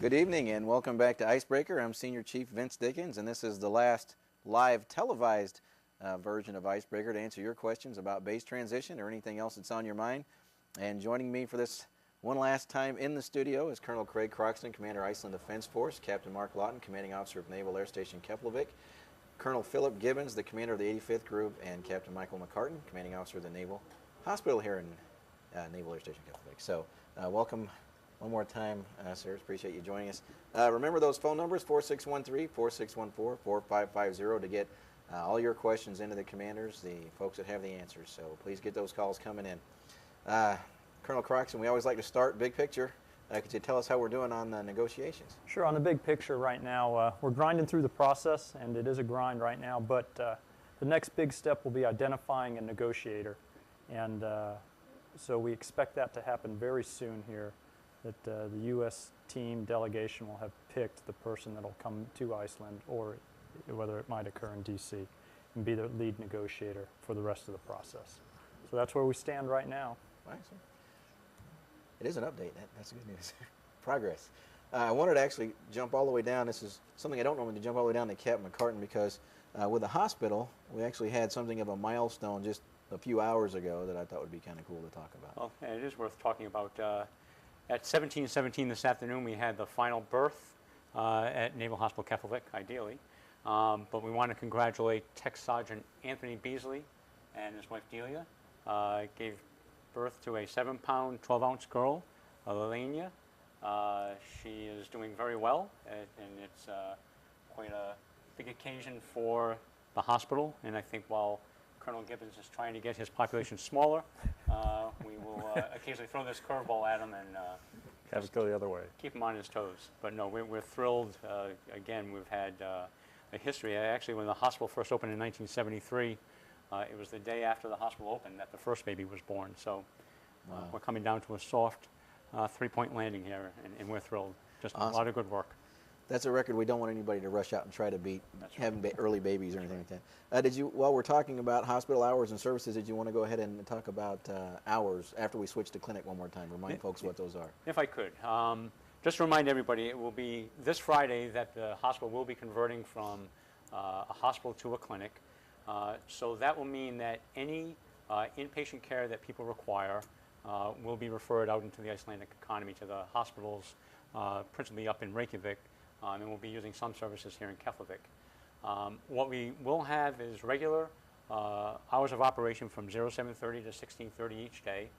Good evening and welcome back to Icebreaker. I'm Senior Chief Vince Dickens, and this is the last live televised version of Icebreaker to answer your questions about base transition or anything else that's on your mind. And joining me for this one last time in the studio is Colonel Craig Croxton, Commander Iceland Defense Force, Captain Mark Lawton, Commanding Officer of Naval Air Station Keflavik, Colonel Philip Gibbons, the Commander of the 85th Group, and Captain Michael McCartan, Commanding Officer of the Naval Hospital here in Naval Air Station Keflavik. So welcome one more time, sirs. Appreciate you joining us. Remember those phone numbers, 4613-4614-4550 to get all your questions into the commanders, the folks that have the answers. So please get those calls coming in. Colonel Croxton, we always like to start big picture. Could you tell us how we're doing on the negotiations? Sure. On the big picture right now, we're grinding through the process, and it is a grind right now, but the next big step will be identifying a negotiator. And so we expect that to happen very soon here, that the U.S. team delegation will have picked the person that will come to Iceland, or whether it might occur in D.C., and be the lead negotiator for the rest of the process. So that's where we stand right now. Excellent. It is an update. That's good news. Progress. I wanted to actually jump all the way down. This is something I don't normally do, jump all the way down to Captain McCartan, because with the hospital, we actually had something of a milestone just a few hours ago that I thought would be kind of cool to talk about. Well, and it is worth talking about. At 17:17 this afternoon, we had the final birth at Naval Hospital Keflavik, ideally. But we want to congratulate Tech Sergeant Anthony Beasley and his wife Delia. Gave birth to a 7-pound, 12-ounce girl, Lelania. She is doing very well, and it's quite a big occasion for the hospital. And I think while Colonel Gibbons is trying to get his population smaller, we will occasionally throw this curveball at him and Have it go the other way. keep him on his toes. But no, we're thrilled. Again, we've had a history. Actually, when the hospital first opened in 1973, it was the day after the hospital opened that the first baby was born. So Wow. we're coming down to a soft 3-point landing here, and we're thrilled. Just Awesome. a lot of good work. That's a record we don't want anybody to rush out and try to beat, That's having early babies or anything like that. Did you, while we're talking about hospital hours and services, did you want to go ahead and talk about hours after we switch to clinic one more time? Remind folks what those are. If I could, just to remind everybody, it will be this Friday that the hospital will be converting from a hospital to a clinic. So that will mean that any inpatient care that people require will be referred out into the Icelandic economy to the hospitals, principally up in Reykjavik, and we'll be using some services here in Keflavik. What we will have is regular hours of operation from 07:30 to 16:30 each day.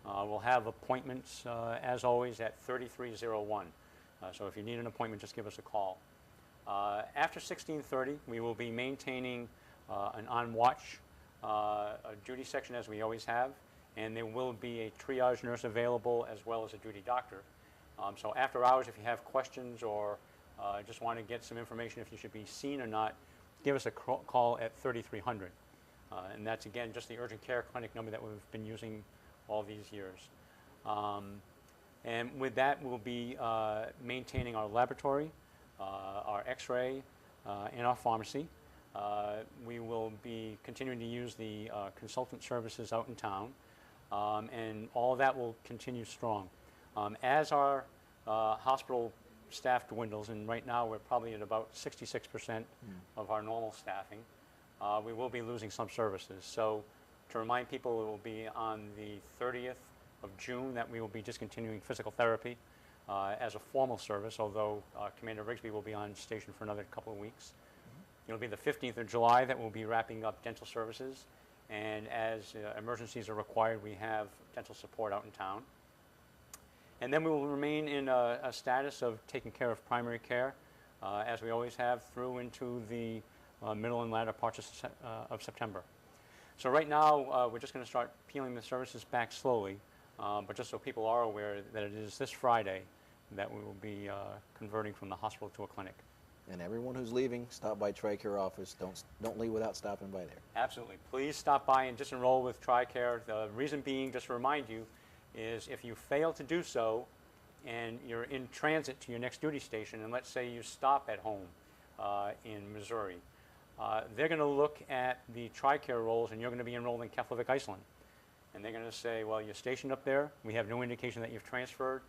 We'll have appointments, as always, at 3301. So if you need an appointment, just give us a call. After 16:30, we will be maintaining an on-watch duty section, as we always have, and there will be a triage nurse available as well as a duty doctor. So after hours, if you have questions or just want to get some information if you should be seen or not, give us a call at 3300. And that's, again, just the urgent care clinic number that we've been using all these years. And with that, we'll be maintaining our laboratory, our x-ray, and our pharmacy. We will be continuing to use the consultant services out in town, and all of that will continue strong. As our hospital staff dwindles, and right now we're probably at about 66% of our normal staffing, we will be losing some services. So to remind people, it will be on the 30th of June that we will be discontinuing physical therapy as a formal service, although Commander Rigsby will be on station for another couple of weeks. It'll be the 15th of July that we'll be wrapping up dental services, and as emergencies are required, we have dental support out in town. And then we will remain in a status of taking care of primary care, as we always have, through into the middle and latter parts of September. So right now, we're just going to start peeling the services back slowly, but just so people are aware that it is this Friday that we will be converting from the hospital to a clinic. And everyone who's leaving, stop by TRICARE office. Don't leave without stopping by there. Absolutely. Please stop by and disenroll with TRICARE. The reason being, just to remind you, is if you fail to do so and you're in transit to your next duty station, and let's say you stop at home in Missouri, they're going to look at the TRICARE rolls, and you're going to be enrolled in Keflavik, Iceland. And they're going to say, well, you're stationed up there. We have no indication that you've transferred.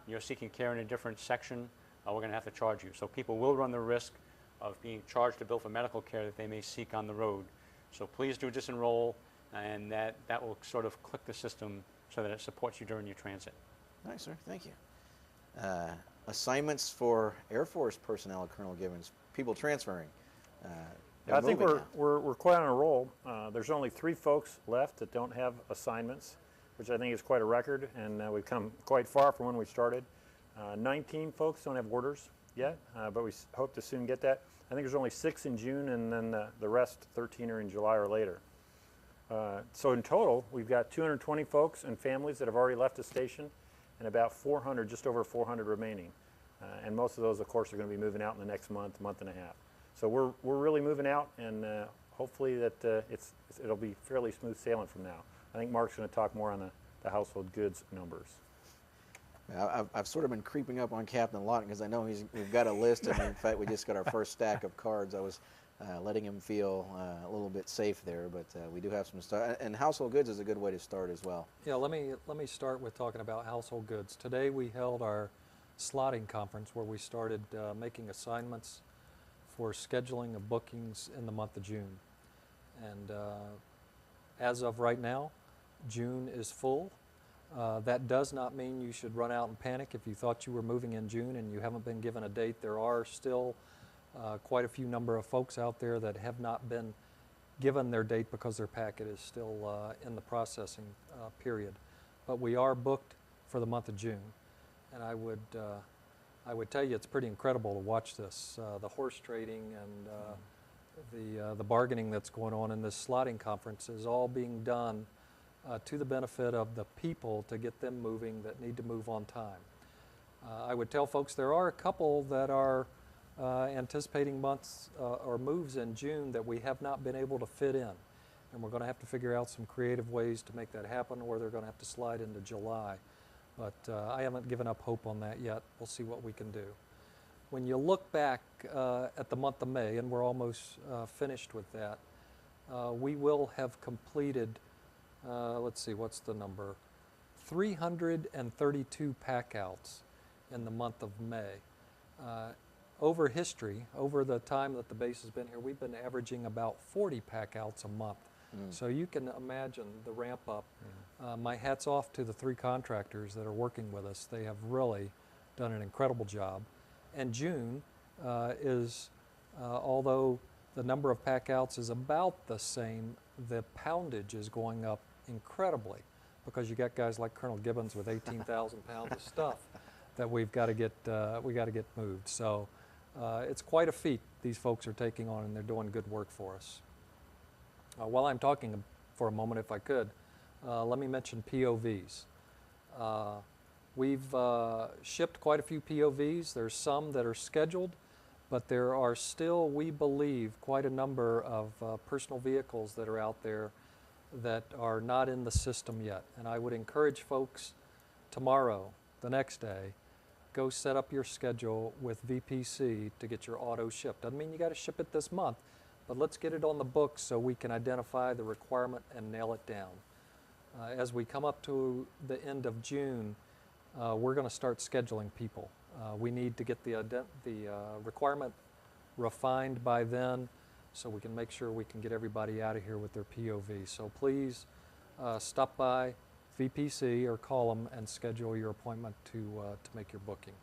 You're seeking care in a different section we're going to have to charge you. So people will run the risk of being charged a bill for medical care that they may seek on the road. So please do disenroll, and that will sort of click the system so that it supports you during your transit. Nice, sir. Thank you. Assignments for Air Force personnel, Colonel Gibbons, people transferring. I think moving we're quite on a roll. There's only 3 folks left that don't have assignments, which I think is quite a record, and we've come quite far from when we started. 19 folks don't have orders yet, but we hope to soon get that. I think there's only 6 in June, and then the rest, 13, are in July or later. So in total, we've got 220 folks and families that have already left the station, and about 400, just over 400 remaining. And most of those, of course, are going to be moving out in the next month and a half. So we're really moving out, and hopefully that it'll be fairly smooth sailing from now. I think Mark's going to talk more on the household goods numbers. I've sort of been creeping up on Captain Lawton because I know we've got a list, and in fact we just got our first stack of cards. I was letting him feel a little bit safe there, but we do have some stuff. And household goods is a good way to start as well. Yeah, let me start with talking about household goods. Today we held our slotting conference where we started making assignments for scheduling of bookings in the month of June. And as of right now, June is full. That does not mean you should run out and panic if you thought you were moving in June and you haven't been given a date. There are still quite a few number of folks out there that have not been given their date because their packet is still in the processing period. But we are booked for the month of June. And I would tell you it's pretty incredible to watch this. The horse trading and the bargaining that's going on in this slotting conference is all being done to the benefit of the people to get them moving that need to move on time. I would tell folks there are a couple that are anticipating months or moves in June that we have not been able to fit in. And we're going to have to figure out some creative ways to make that happen, or they're going to have to slide into July. But I haven't given up hope on that yet. We'll see what we can do. When you look back at the month of May, and we're almost finished with that, we will have completed, let's see, what's the number? 332 pack-outs in the month of May. Over history, over the time that the base has been here, we've been averaging about 40 pack-outs a month. So you can imagine the ramp up. My hat's off to the 3 contractors that are working with us. They have really done an incredible job. And June is, although the number of pack-outs is about the same, the poundage is going up incredibly because you got guys like Colonel Gibbons with 18,000 pounds of stuff that we've got to get moved. So it's quite a feat these folks are taking on, and they're doing good work for us. While I'm talking for a moment, if I could, let me mention POVs. We've shipped quite a few POVs. There's some that are scheduled, but there are still, we believe, quite a number of personal vehicles that are out there that are not in the system yet. And I would encourage folks tomorrow, the next day, go set up your schedule with VPC to get your auto shipped. Doesn't mean you got to ship it this month, but let's get it on the books so we can identify the requirement and nail it down. As we come up to the end of June, we're going to start scheduling people. We need to get the requirement refined by then so we can make sure we can get everybody out of here with their POV. So please stop by VPC or call them and schedule your appointment to make your booking.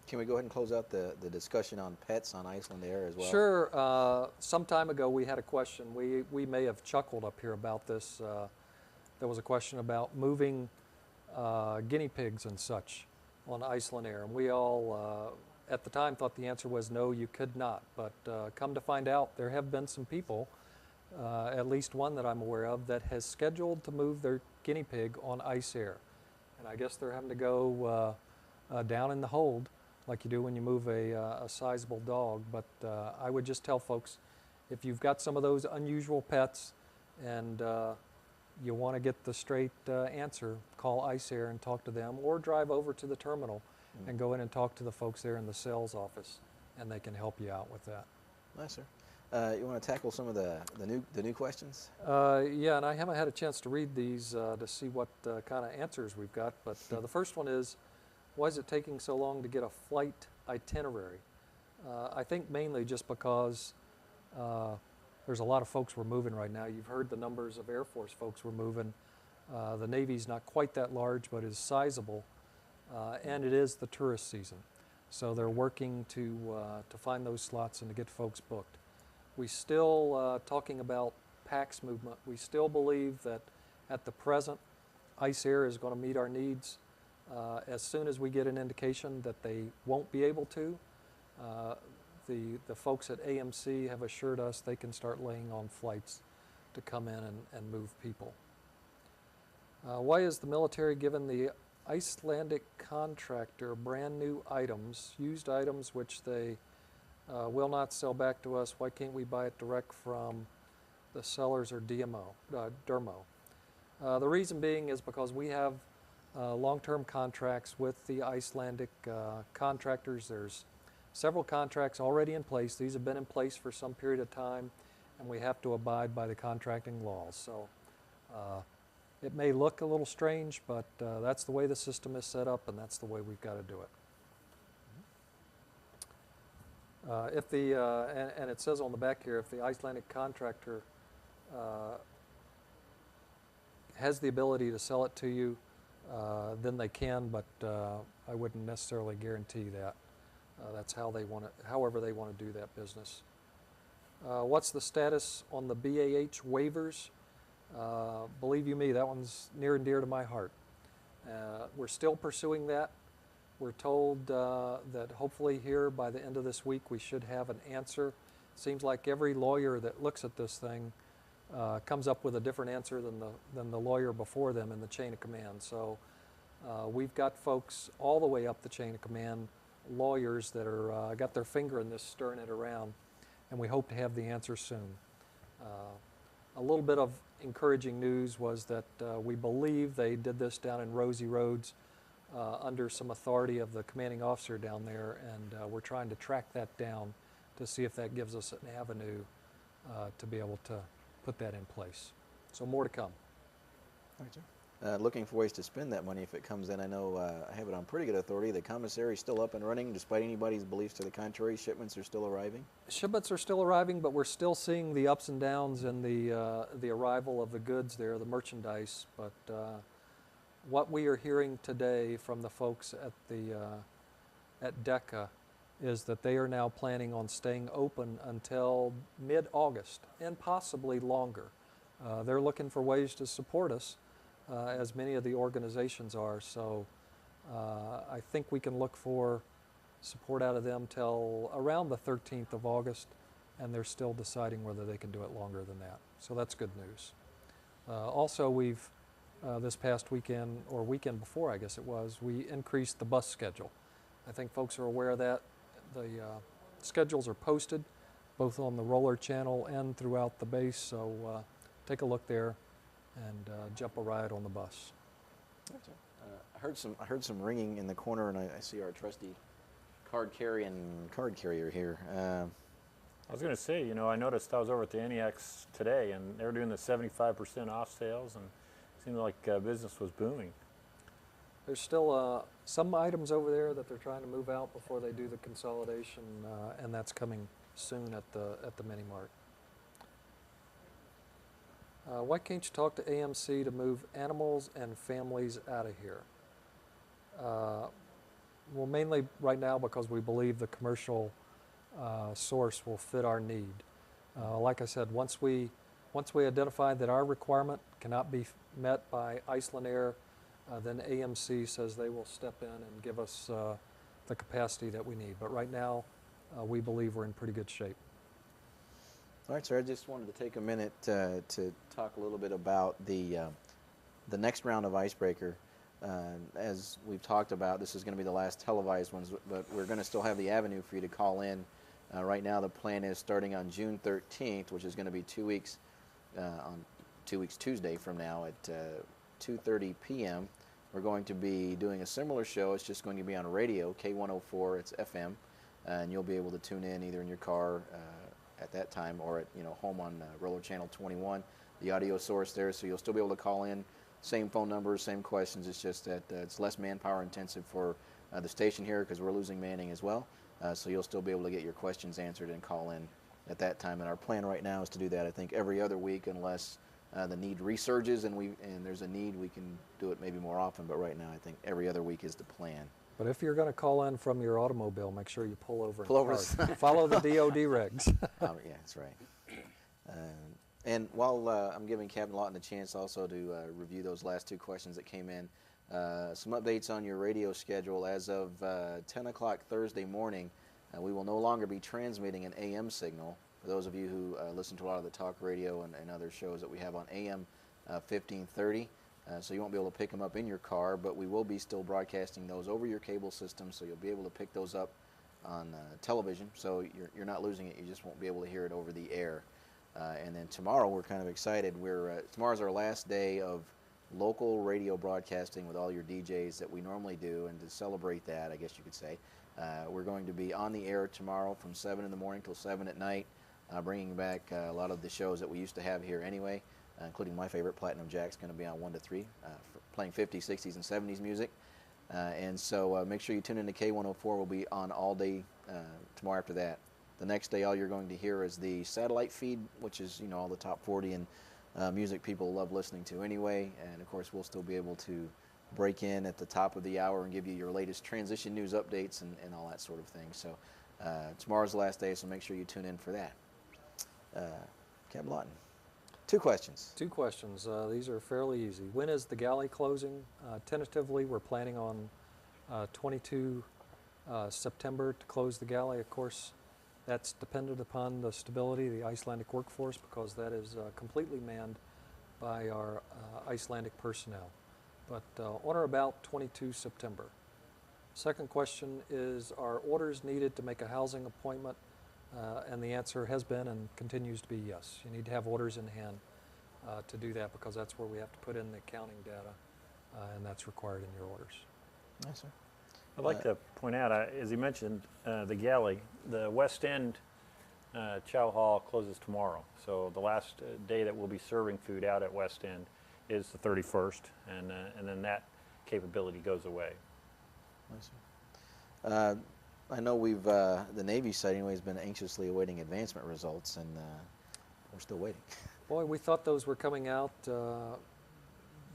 Can we go ahead and close out the discussion on pets on Iceland Air as well? Sure. Some time ago we had a question. We may have chuckled up here about this. There was a question about moving guinea pigs and such on Iceland Air. And we all, at the time, thought the answer was no, you could not. But come to find out, there have been some people, at least one that I'm aware of, that has scheduled to move their guinea pig on Ice Air. And I guess they're having to go down in the hold like you do when you move a sizable dog. But I would just tell folks, if you've got some of those unusual pets and you want to get the straight answer, call Ice Air and talk to them, or drive over to the terminal and go in and talk to the folks there in the sales office, and they can help you out with that. Nice, sir. You want to tackle some of the new questions? Yeah, and I haven't had a chance to read these to see what kind of answers we've got, but the first one is, why is it taking so long to get a flight itinerary. I think mainly just because there's a lot of folks we're moving right now. You've heard the numbers of Air Force folks we're moving. The Navy's not quite that large, but is sizable, and it is the tourist season. So they're working to find those slots and to get folks booked. We still, talking about PAX movement, we still believe that at the present, Ice Air is going to meet our needs. As soon as we get an indication that they won't be able to, the folks at AMC have assured us they can start laying on flights to come in and move people. Why is the military given the Icelandic contractor brand new items, used items which they will not sell back to us? Why can't we buy it direct from the sellers or Dermo? The reason being is because we have long-term contracts with the Icelandic contractors. There's several contracts already in place. These have been in place for some period of time, and we have to abide by the contracting laws. So it may look a little strange, but that's the way the system is set up, and that's the way we've got to do it. If the and it says on the back here, if the Icelandic contractor has the ability to sell it to you, then they can, but I wouldn't necessarily guarantee that. That's how they want it, however they want to do that business. What's the status on the BAH waivers? Believe you me, that one's near and dear to my heart. We're still pursuing that. We're told that hopefully here by the end of this week we should have an answer. Seems like every lawyer that looks at this thing comes up with a different answer than the lawyer before them in the chain of command. So we've got folks all the way up the chain of command, lawyers that are got their finger in this, stirring it around, and we hope to have the answer soon. A little bit of encouraging news was that we believe they did this down in Rosie Roads under some authority of the commanding officer down there, and we're trying to track that down to see if that gives us an avenue to be able to put that in place. So more to come. All right, sir. Looking for ways to spend that money if it comes in. I know I have it on pretty good authority. The commissary is still up and running despite anybody's beliefs to the contrary. Shipments are still arriving. Shipments are still arriving, but we're still seeing the ups and downs in the arrival of the goods there, the merchandise. But what we are hearing today from the folks at DECA is that they are now planning on staying open until mid-August and possibly longer. They're looking for ways to support us, as many of the organizations are. So I think we can look for support out of them till around the 13th of August, and they're still deciding whether they can do it longer than that. So that's good news. Also, we've this past weekend, or weekend before I guess it was, we increased the bus schedule. I think folks are aware of that. The schedules are posted both on the roller channel and throughout the base, so take a look there and jump a ride on the bus. I heard some ringing in the corner, and I see our trusty card carrier here. I was going to say, you know, I noticed I was over at the NEX today, and they were doing the 75% off sales, and it seemed like business was booming. There's still some items over there that they're trying to move out before they do the consolidation, and that's coming soon at the mini mart. Why can't you talk to AMC to move animals and families out of here? Well, mainly right now because we believe the commercial source will fit our need. Like I said, once we identify that our requirement cannot be met by Iceland Air, then AMC says they will step in and give us the capacity that we need. But right now, we believe we're in pretty good shape. All right, sir. I just wanted to take a minute to talk a little bit about the next round of Icebreaker. As we've talked about, this is going to be the last televised ones, but we're going to still have the avenue for you to call in. Right now, the plan is starting on June 13th, which is going to be 2 weeks on 2 weeks Tuesday from now at 2:30 p.m. We're going to be doing a similar show. It's just going to be on radio, K104. It's FM, and you'll be able to tune in either in your car at that time or at home on Roller Channel 21. The audio source there, so you'll still be able to call in. Same phone numbers, same questions. It's just that it's less manpower intensive for the station here because we're losing manning as well. So you'll still be able to get your questions answered and call in at that time. And our plan right now is to do that, I think, every other week unless the need resurges and there's a need, we can do it maybe more often. But right now, I think every other week is the plan. But if you're going to call in from your automobile, make sure you pull over. Pull over. Follow the DOD regs. Yeah, that's right. And while I'm giving Captain Lawton a chance also to review those last 2 questions that came in, some updates on your radio schedule. As of 10 o'clock Thursday morning, we will no longer be transmitting an AM signal. For those of you who listen to a lot of the talk radio and other shows that we have on AM 1530, so you won't be able to pick them up in your car, but we will be still broadcasting those over your cable system, so you'll be able to pick those up on television. So you're not losing it, you just won't be able to hear it over the air. And then tomorrow, we're kind of excited. Tomorrow's our last day of local radio broadcasting with all your DJs that we normally do, and to celebrate that, I guess you could say, we're going to be on the air tomorrow from 7 in the morning till 7 at night, bringing back a lot of the shows that we used to have here anyway, including my favorite, Platinum Jack's going to be on 1 to 3, playing 50s, 60s, and 70s music. And so make sure you tune in to K104. We'll be on all day tomorrow after that. The next day, all you're going to hear is the satellite feed, which is, all the top 40 and music people love listening to anyway. And of course, we'll still be able to break in at the top of the hour and give you your latest transition news updates and all that sort of thing. So tomorrow's the last day, so make sure you tune in for that. Captain Lawton, 2 questions. 2 questions. These are fairly easy. When is the galley closing? Tentatively, we're planning on 22 September to close the galley. Of course, that's dependent upon the stability of the Icelandic workforce, because that is completely manned by our Icelandic personnel. But on or about 22 September. Second question is, are orders needed to make a housing appointment? And the answer has been and continues to be yes. You need to have orders in hand to do that, because that's where we have to put in the accounting data, and that's required in your orders. Yes, sir. I'd like to point out, as you mentioned, the galley, the West End Chow Hall closes tomorrow. So the last day that we'll be serving food out at West End is the 31st, and then that capability goes away. Yes, sir. I know the Navy side anyway has been anxiously awaiting advancement results, and we're still waiting. Boy, we thought those were coming out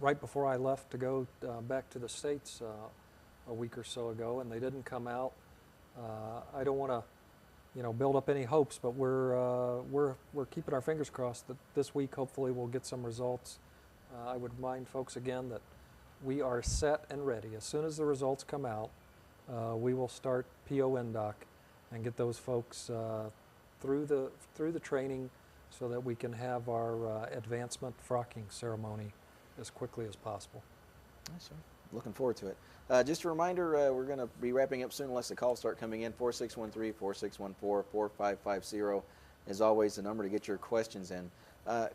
right before I left to go back to the States a week or so ago, and they didn't come out. I don't want to, build up any hopes, but we're keeping our fingers crossed that this week hopefully we'll get some results. I would remind folks again that we are set and ready. As soon as the results come out, we will start PONDOC and get those folks through the training so that we can have our advancement frocking ceremony as quickly as possible. Yes, sir. Looking forward to it. Just a reminder, we're going to be wrapping up soon unless the calls start coming in. 4613-4614-4550 is always the number to get your questions in.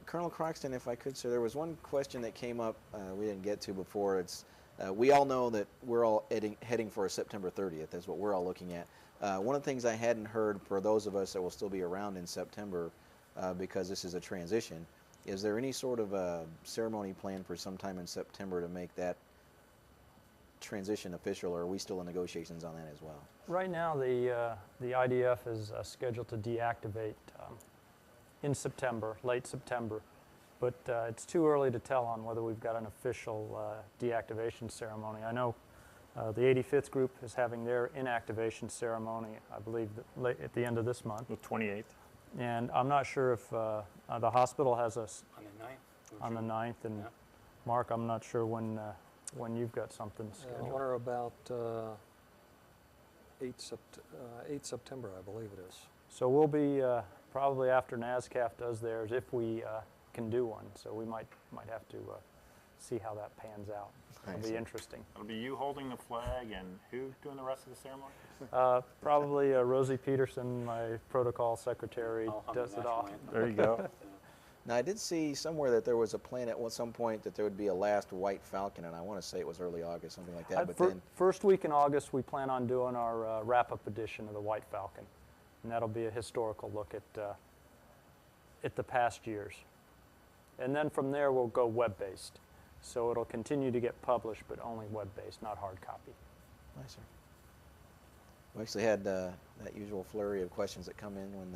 Colonel Croxton, if I could, sir, there was one question that came up we didn't get to before. It's we all know that we're all heading for a September 30th. That's what we're all looking at. One of the things I hadn't heard for those of us that will still be around in September, because this is a transition, is there any sort of a ceremony planned for sometime in September to make that transition official, or are we still in negotiations on that as well? Right now, the IDF is scheduled to deactivate in September, late September, but it's too early to tell on whether we've got an official deactivation ceremony. I know the 85th group is having their inactivation ceremony, I believe, at the end of this month. The 28th. And I'm not sure if the hospital has us On the 9th? on the 9th, and Yeah. Mark, I'm not sure when you've got something On scheduled. or about 8 September, I believe it is. So we'll be probably after NASKEF does theirs, if we can do one. So we might have to see how that pans out. It'll be interesting. It'll be you holding the flag, and who doing the rest of the ceremony? Probably Rosie Peterson, my protocol secretary, I'll hum does the it all. national anthem. There you go. Now, I did see somewhere that there was a plan at some point that there would be a last White Falcon, and I want to say it was early August, something like that. But then, First week in August, we plan on doing our wrap-up edition of the White Falcon, and that'll be a historical look at the past years. And then from there, we'll go web-based. So it'll continue to get published, but only web-based, not hard copy. nice, sir. We actually had that usual flurry of questions that come in when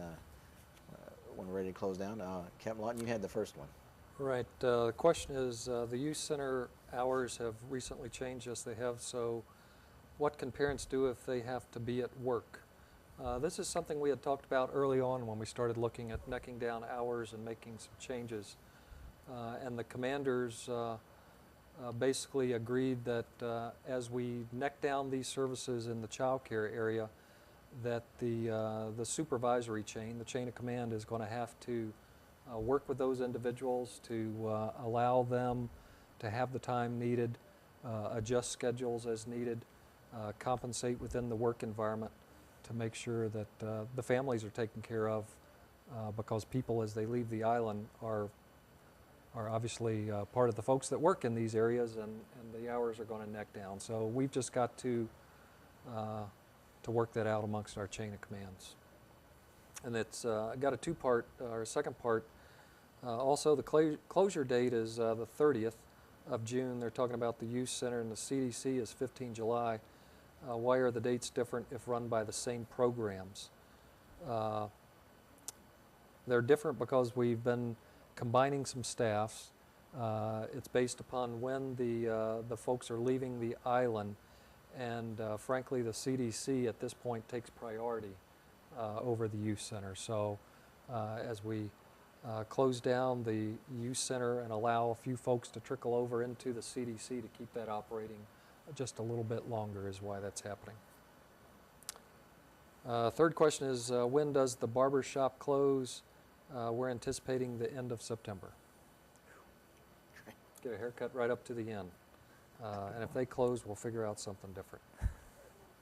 we're ready to close down. Captain Lawton, you had the first one. Right. The question is, the youth center hours have recently changed, yes they have, so what can parents do if they have to be at work? This is something we had talked about early on when we started looking at necking down hours and making some changes. And the commanders basically agreed that as we neck down these services in the child care area, that the supervisory chain, the chain of command, is going to have to work with those individuals to allow them to have the time needed, adjust schedules as needed, compensate within the work environment to make sure that the families are taken care of, because people, as they leave the island, are obviously part of the folks that work in these areas, and the hours are going to neck down. So we've just got to work that out amongst our chain of commands. And it's got a two-part, or a second part. Also, the closure date is the 30th of June. They're talking about the youth center, and the CDC is 15 July. Why are the dates different if run by the same programs? They're different because we've been combining some staffs. It's based upon when the folks are leaving the island, and frankly, the CDC at this point takes priority over the youth center. So as we close down the youth center and allow a few folks to trickle over into the CDC to keep that operating just a little bit longer is why that's happening. Third question is, when does the barber shop close? We're anticipating the end of September. Get a haircut right up to the end. And if they close, we'll figure out something different.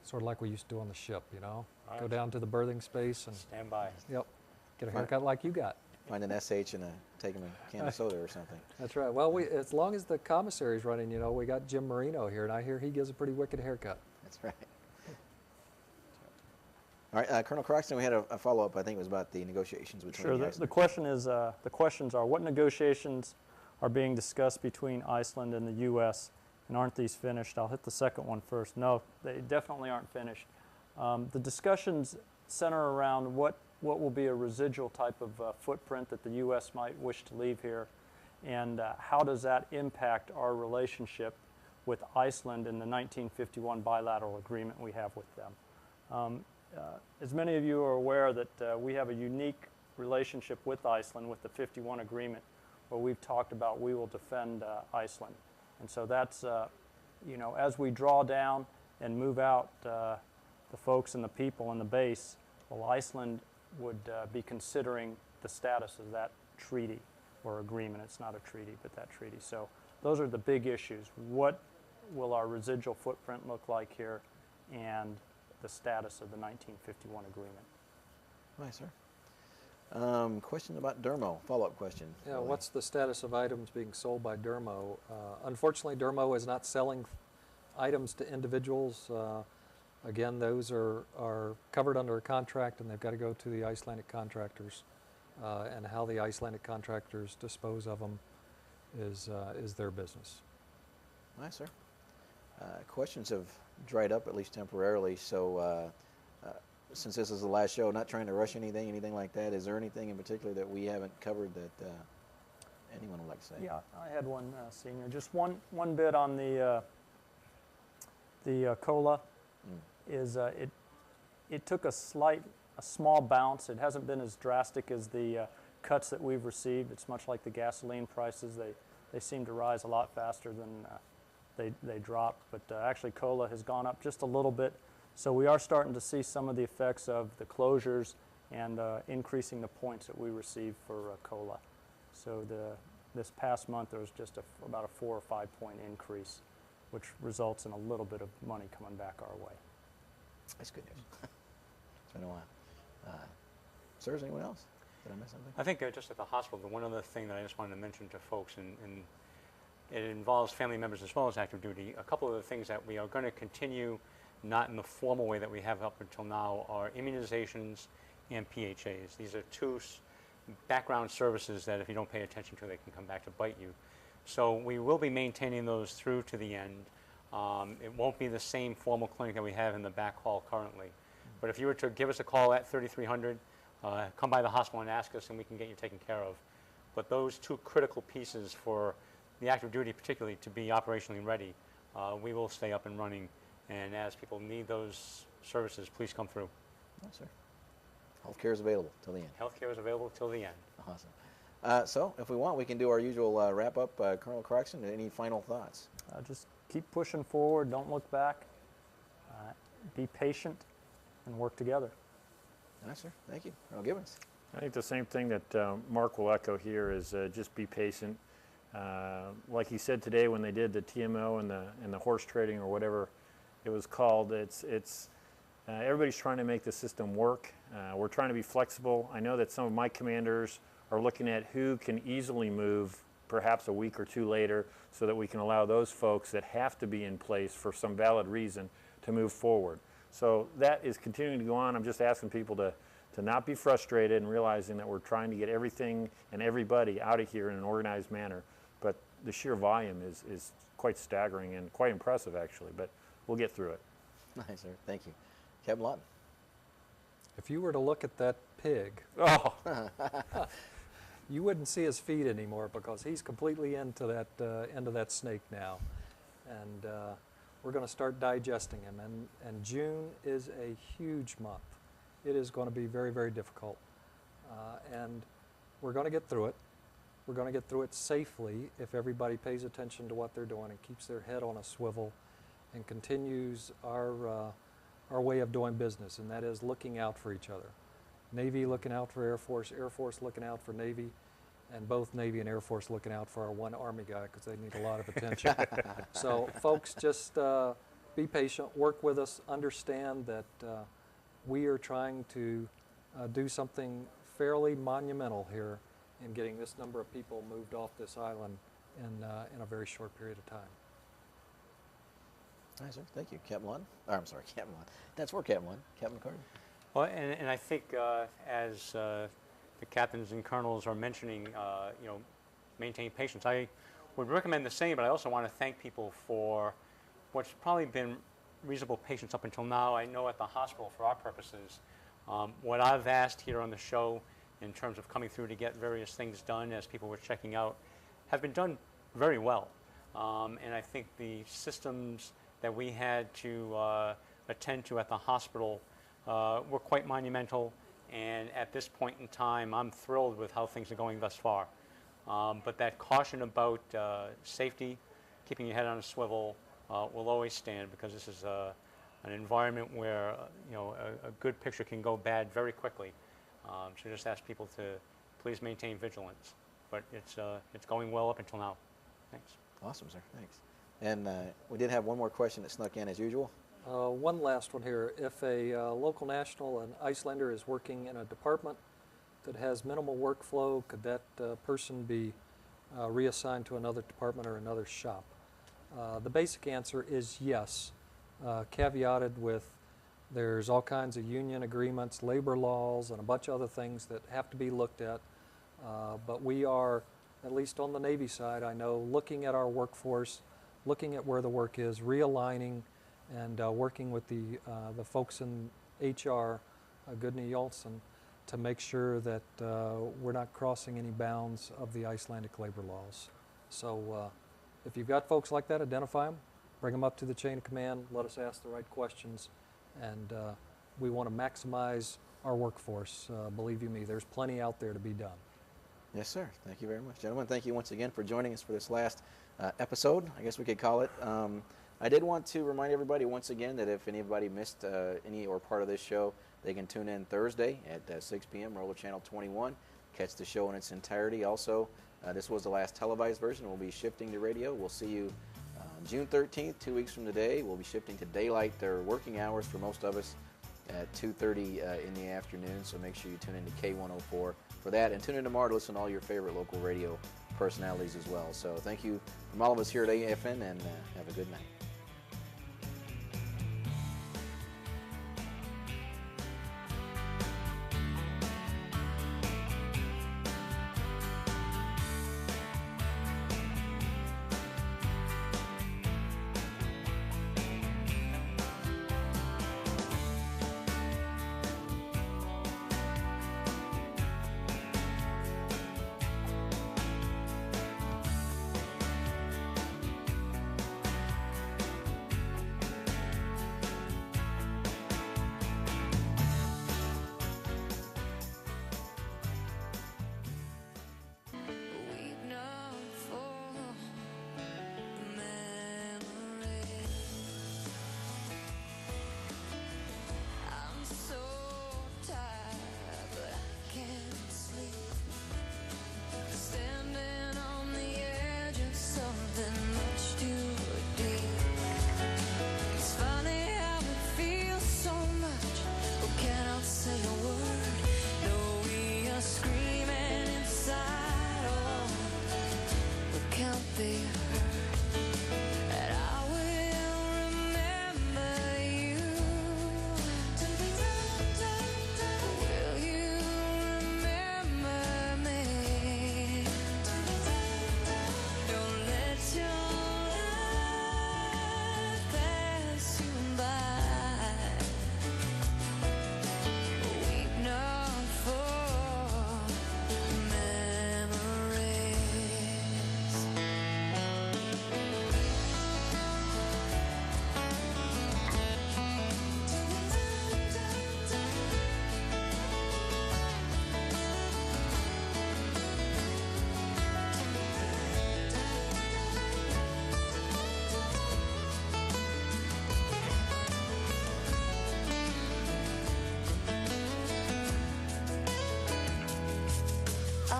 Sort of like we used to do on the ship, you know? Right. Go down to the berthing space and, Stand by. yep, get a haircut like you got. Find an SH and take him a can of soda or something. That's right. Well, as long as the commissary's running, you know, we got Jim Marino here, and I hear he gives a pretty wicked haircut. That's right. All right, Colonel Croxton, we had a follow-up. I think it was about the negotiations between Sure. the The Iceland. question is, the questions are, what negotiations are being discussed between Iceland and the U.S., and aren't these finished? I'll hit the second one first. No, they definitely aren't finished. The discussions center around what will be a residual type of footprint that the U.S. might wish to leave here, and how does that impact our relationship with Iceland in the 1951 bilateral agreement we have with them. As many of you are aware that we have a unique relationship with Iceland with the 51 agreement, where we've talked about we will defend Iceland. And so that's, you know, as we draw down and move out the folks and the people in the base, well, Iceland would be considering the status of that treaty or agreement. It's not a treaty, but that treaty. So those are the big issues. What will our residual footprint look like here, and the status of the 1951 agreement? Hi, sir. Question about Dermo, follow-up question. Yeah, what's the status of items being sold by Dermo? Unfortunately, Dermo is not selling items to individuals. Again, those are covered under a contract, and they've got to go to the Icelandic contractors. And how the Icelandic contractors dispose of them is their business. Hi, sir. Questions have dried up, at least temporarily, so since this is the last show, not trying to rush anything like that, is there anything in particular that we haven't covered that anyone would like to say? Yeah, I had one, Senior. Just one bit on the COLA is it took a small bounce. It hasn't been as drastic as the cuts that we've received. It's much like the gasoline prices. They seem to rise a lot faster than they drop. But actually, COLA has gone up just a little bit. So we are starting to see some of the effects of the closures and increasing the points that we receive for COLA. So this past month there was just about a 4 or 5 point increase, which results in a little bit of money coming back our way. That's good news. It's been a while. Sir, is anyone else? Did I miss something? I think just at the hospital, the one other thing that I just wanted to mention to folks, and it involves family members as well as active duty, a couple of the things that we are going to continue, not in the formal way that we have up until now, are immunizations and PHAs. These are two background services that if you don't pay attention to, they can come back to bite you. So we will be maintaining those through to the end. It won't be the same formal clinic that we have in the back hall currently. But if you were to give us a call at 3300, come by the hospital and ask us, and we can get you taken care of. But those two critical pieces for the active duty particularly to be operationally ready, we will stay up and running. And as people need those services, please come through. Yes, sir. Healthcare is available till the end. Healthcare is available till the end. Awesome. So if we want, we can do our usual wrap-up. Colonel Croxton, any final thoughts? Just keep pushing forward. Don't look back. Be patient and work together. Yes, sir. Thank you. Colonel Gibbons. I think the same thing that Mark will echo here is just be patient. Like he said today when they did the TMO and the horse trading or whatever it was called, everybody's trying to make the system work. We're trying to be flexible. I know that some of my commanders are looking at who can easily move perhaps a week or two later so that we can allow those folks that have to be in place for some valid reason to move forward. So that is continuing to go on. I'm just asking people to not be frustrated and realizing that we're trying to get everything and everybody out of here in an organized manner. But the sheer volume is quite staggering and quite impressive, actually. But we'll get through it. Nice, sir. Thank you. Captain Lawton. If you were to look at that pig, you wouldn't see his feet anymore because he's completely into that snake now. And we're going to start digesting him. And June is a huge month. It is going to be very, very difficult. And we're going to get through it. We're going to get through it safely if everybody pays attention to what they're doing and keeps their head on a swivel and continues our way of doing business, and that is looking out for each other. Navy looking out for Air Force looking out for Navy, and both Navy and Air Force looking out for our one Army guy because they need a lot of attention. So folks, just be patient, work with us, understand that we are trying to do something fairly monumental here in getting this number of people moved off this island in a very short period of time. Nice, sir. Thank you. Captain Lawton. I'm sorry, Captain Lawton. That's for Captain Lawton. Captain McCarty. Well, and I think as the captains and colonels are mentioning, maintain patience. I would recommend the same, but I also want to thank people for what's probably been reasonable patience up until now. I know at the hospital, for our purposes, what I've asked here on the show in terms of coming through to get various things done as people were checking out have been done very well. And I think the systems that we had to attend to at the hospital were quite monumental, and at this point in time I'm thrilled with how things are going thus far. But that caution about safety, keeping your head on a swivel, will always stand, because this is an environment where a good picture can go bad very quickly. So just ask people to please maintain vigilance. But it's going well up until now. Thanks. Awesome, sir. Thanks. And we did have one more question that snuck in as usual. One last one here. If a local national, an Icelander, is working in a department that has minimal workflow, could that person be reassigned to another department or another shop? The basic answer is yes, caveated with there's all kinds of union agreements, labor laws, and a bunch of other things that have to be looked at. But we are, at least on the Navy side, I know, looking at our workforce, looking at where the work is, realigning, and working with the folks in HR, Goodney Yolson, to make sure that we're not crossing any bounds of the Icelandic labor laws. So if you've got folks like that, identify them, bring them up to the chain of command, let us ask the right questions, and we want to maximize our workforce. Believe you me, there's plenty out there to be done. Yes, sir. Thank you very much. Gentlemen, thank you once again for joining us for this last episode, I guess we could call it. I did want to remind everybody once again that if anybody missed any or part of this show, they can tune in Thursday at 6 p.m. Roller Channel 21. Catch the show in its entirety. Also, this was the last televised version. We'll be shifting to radio. We'll see you June 13th, 2 weeks from today. We'll be shifting to daylight. They're working hours for most of us at 2:30 in the afternoon, so make sure you tune into K104 for that. And tune in tomorrow to listen to all your favorite local radio personalities as well. So thank you from all of us here at AFN, and have a good night.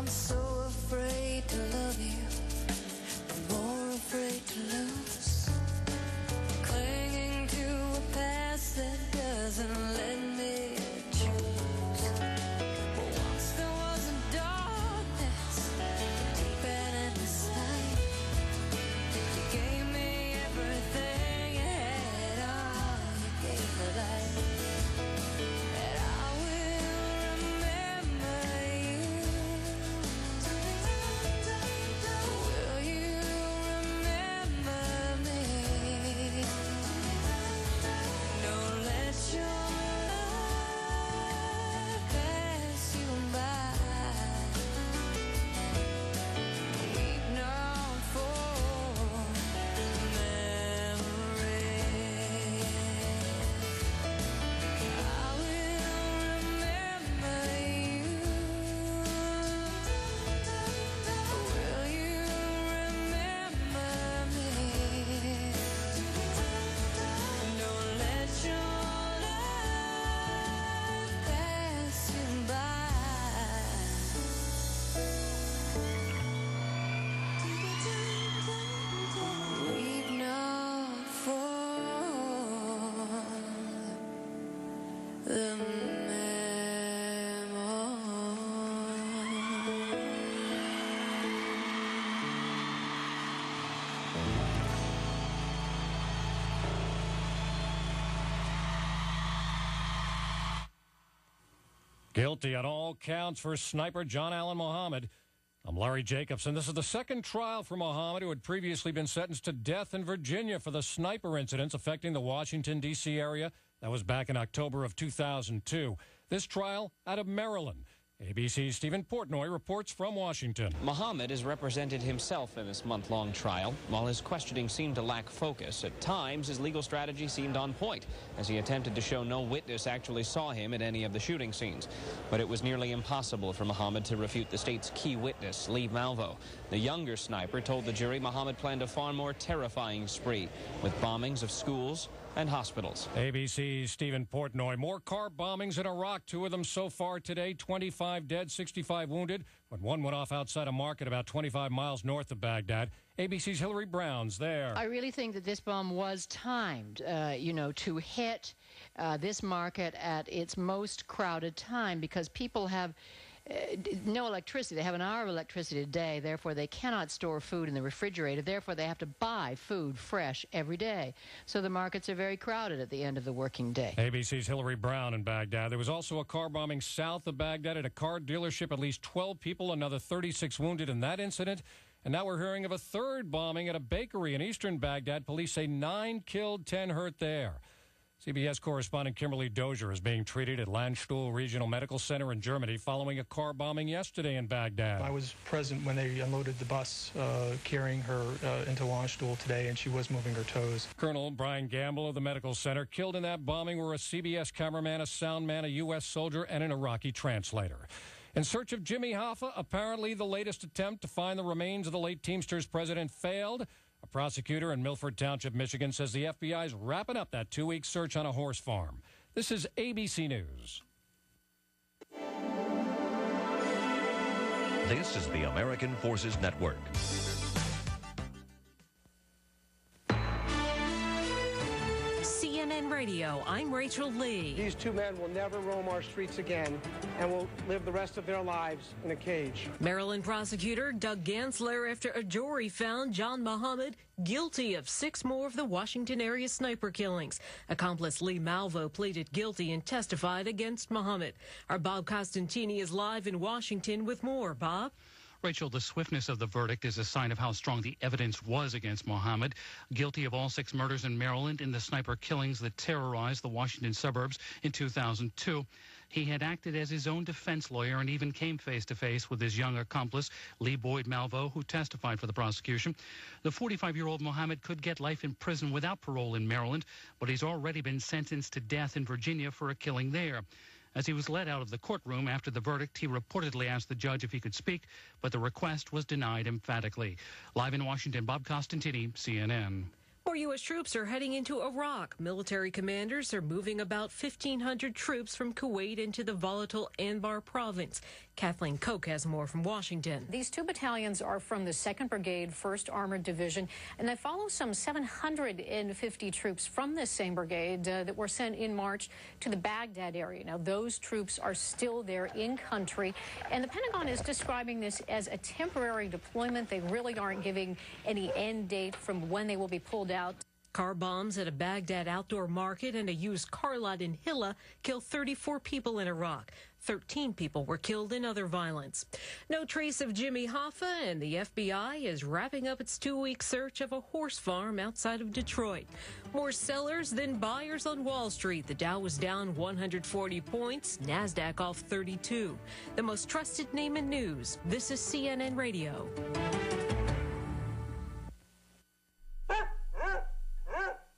I'm so afraid to love you, but more afraid to lose. Clinging to a past that doesn't let me choose. But once there was a darkness, deep and endless night. You gave me everything you had, all you gave me life. And I will remember you. Will you remember me? Don't let your love pass you by. Weep not for memory. I will remember you. Will you remember me? Don't let your love pass you by. Weep not for the memory. Guilty on all counts for sniper John Allen Muhammad. I'm Larry Jacobson. This is the second trial for Muhammad, who had previously been sentenced to death in Virginia for the sniper incidents affecting the Washington, D.C. area. That was back in October of 2002. This trial out of Maryland. ABC's Stephen Portnoy reports from Washington. Muhammad has represented himself in this month-long trial. While his questioning seemed to lack focus, at times his legal strategy seemed on point, as he attempted to show no witness actually saw him at any of the shooting scenes. But it was nearly impossible for Muhammad to refute the state's key witness, Lee Malvo. The younger sniper told the jury Muhammad planned a far more terrifying spree, with bombings of schools and hospitals. ABC's Stephen Portnoy. More car bombings in Iraq, 2 of them so far today, 25 dead, 65 wounded, when one went off outside a market about 25 miles north of Baghdad. ABC's Hillary Brown's there. I really think that this bomb was timed, to hit this market at its most crowded time, because people have no electricity. They have an hour of electricity a day, therefore they cannot store food in the refrigerator. Therefore, they have to buy food fresh every day. So the markets are very crowded at the end of the working day. ABC's Hillary Brown in Baghdad. There was also a car bombing south of Baghdad at a car dealership. At least 12 people, another 36 wounded in that incident. And now we're hearing of a third bombing at a bakery in eastern Baghdad. Police say 9 killed, 10 hurt there. CBS correspondent Kimberly Dozier is being treated at Landstuhl Regional Medical Center in Germany following a car bombing yesterday in Baghdad. I was present when they unloaded the bus carrying her into Landstuhl today, and she was moving her toes. Colonel Brian Gamble of the medical center. Killed in that bombing were a CBS cameraman, a sound man, a U.S. soldier, and an Iraqi translator. In search of Jimmy Hoffa, apparently the latest attempt to find the remains of the late Teamsters president failed. A prosecutor in Milford Township, Michigan, says the FBI is wrapping up that 2-week search on a horse farm. This is ABC News. This is the American Forces Network. CNN Radio, I'm Rachel Lee. These 2 men will never roam our streets again and will live the rest of their lives in a cage. Maryland prosecutor Doug Gansler after a jury found John Muhammad guilty of 6 more of the Washington area sniper killings. Accomplice Lee Malvo pleaded guilty and testified against Muhammad. Our Bob Costantini is live in Washington with more. Bob? Rachel, the swiftness of the verdict is a sign of how strong the evidence was against Muhammad, guilty of all 6 murders in Maryland in the sniper killings that terrorized the Washington suburbs in 2002. He had acted as his own defense lawyer and even came face-to-face with his young accomplice, Lee Boyd Malvo, who testified for the prosecution. The 45-year-old Muhammad could get life in prison without parole in Maryland, but he's already been sentenced to death in Virginia for a killing there. As he was led out of the courtroom after the verdict, he reportedly asked the judge if he could speak, but the request was denied emphatically. Live in Washington, Bob Costantini, CNN. More U.S. troops are heading into Iraq. Military commanders are moving about 1,500 troops from Kuwait into the volatile Anbar province. Kathleen Koch has more from Washington. These two battalions are from the 2nd Brigade, 1st Armored Division, and they follow some 750 troops from this same brigade that were sent in March to the Baghdad area. Now, those troops are still there in country, and the Pentagon is describing this as a temporary deployment. They really aren't giving any end date from when they will be pulled out. Car bombs at a Baghdad outdoor market and a used car lot in Hilla killed 34 people in Iraq. 13 people were killed in other violence. No trace of Jimmy Hoffa, and the FBI is wrapping up its 2-week search of a horse farm outside of Detroit. More sellers than buyers on Wall Street. The Dow was down 140 points, NASDAQ off 32. The most trusted name in news. This is CNN Radio.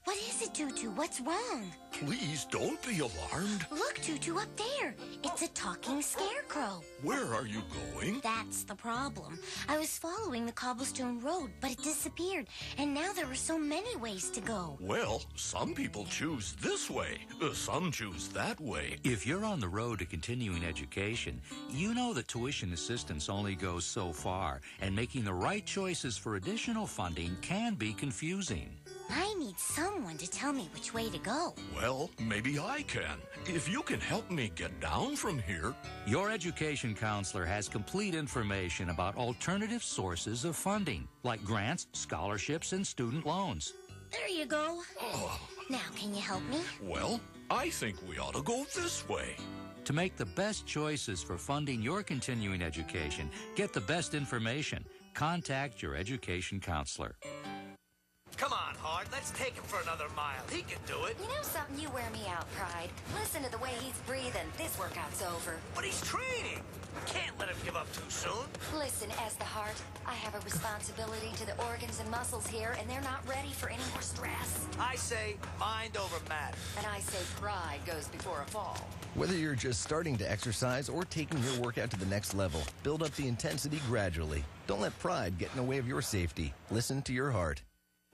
What is it, Tutu? What's wrong? Please don't be alarmed. Look, Tutu, up there. It's a talking scarecrow. Where are you going? That's the problem. I was following the cobblestone road, but it disappeared. And now there are so many ways to go. Well, some people choose this way. Some choose that way. If you're on the road to continuing education, you know that tuition assistance only goes so far, and making the right choices for additional funding can be confusing. I need someone to tell me which way to go. Well, maybe I can. If you can help me get down from here. Your education counselor has complete information about alternative sources of funding, like grants, scholarships, and student loans. There you go. Oh. Now, can you help me? Well, I think we ought to go this way. To make the best choices for funding your continuing education, get the best information. Contact your education counselor. Come on, Hart. Let's take him for another mile. He can do it. You know something? You wear me out, Pride. Listen to the way he's breathing. This workout's over. But he's training. Can't let him give up too soon. Listen, as the heart, I have a responsibility to the organs and muscles here, and they're not ready for any more stress. I say mind over matter. And I say pride goes before a fall. Whether you're just starting to exercise or taking your workout to the next level, build up the intensity gradually. Don't let pride get in the way of your safety. Listen to your heart.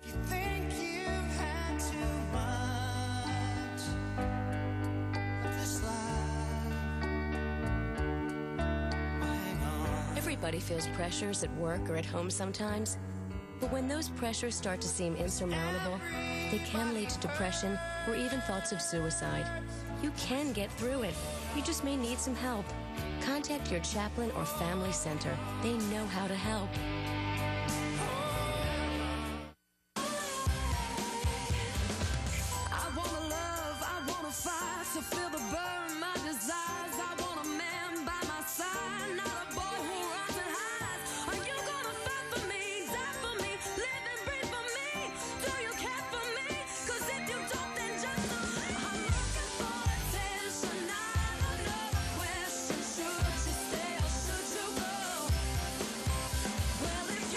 You think you've had too much of this life. Hang on. Everybody feels pressures at work or at home sometimes. But when those pressures start to seem insurmountable, they can lead to depression or even thoughts of suicide. You can get through it. You just may need some help. Contact your chaplain or family center. They know how to help. To feel the burn, my desires. I want a man by my side, not a boy who runs and hides. Are you gonna fight for me, die for me, live and breathe for me? Do you care for me? 'Cause if you don't, then just know I'm looking for attention. I don't know the question. Should you stay or should you go? Well, if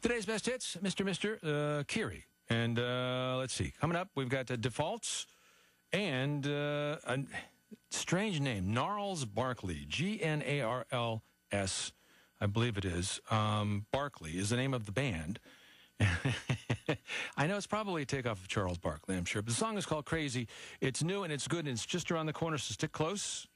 Today's best hits, Mr. Kiri. And let's see. Coming up, we've got Defaults and a strange name, Gnarls Barkley, Gnarls, I believe it is. Barkley is the name of the band. I know it's probably a takeoff of Charles Barkley, I'm sure. But the song is called Crazy. It's new and it's good and it's just around the corner, so stick close.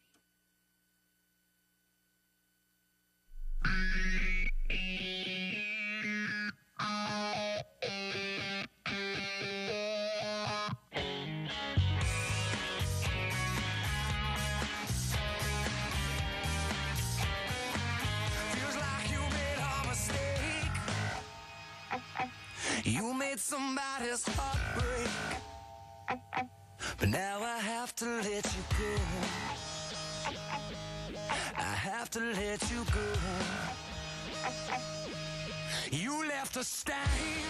You made somebody's heart break, but now I have to let you go. I have to let you go. You left a stain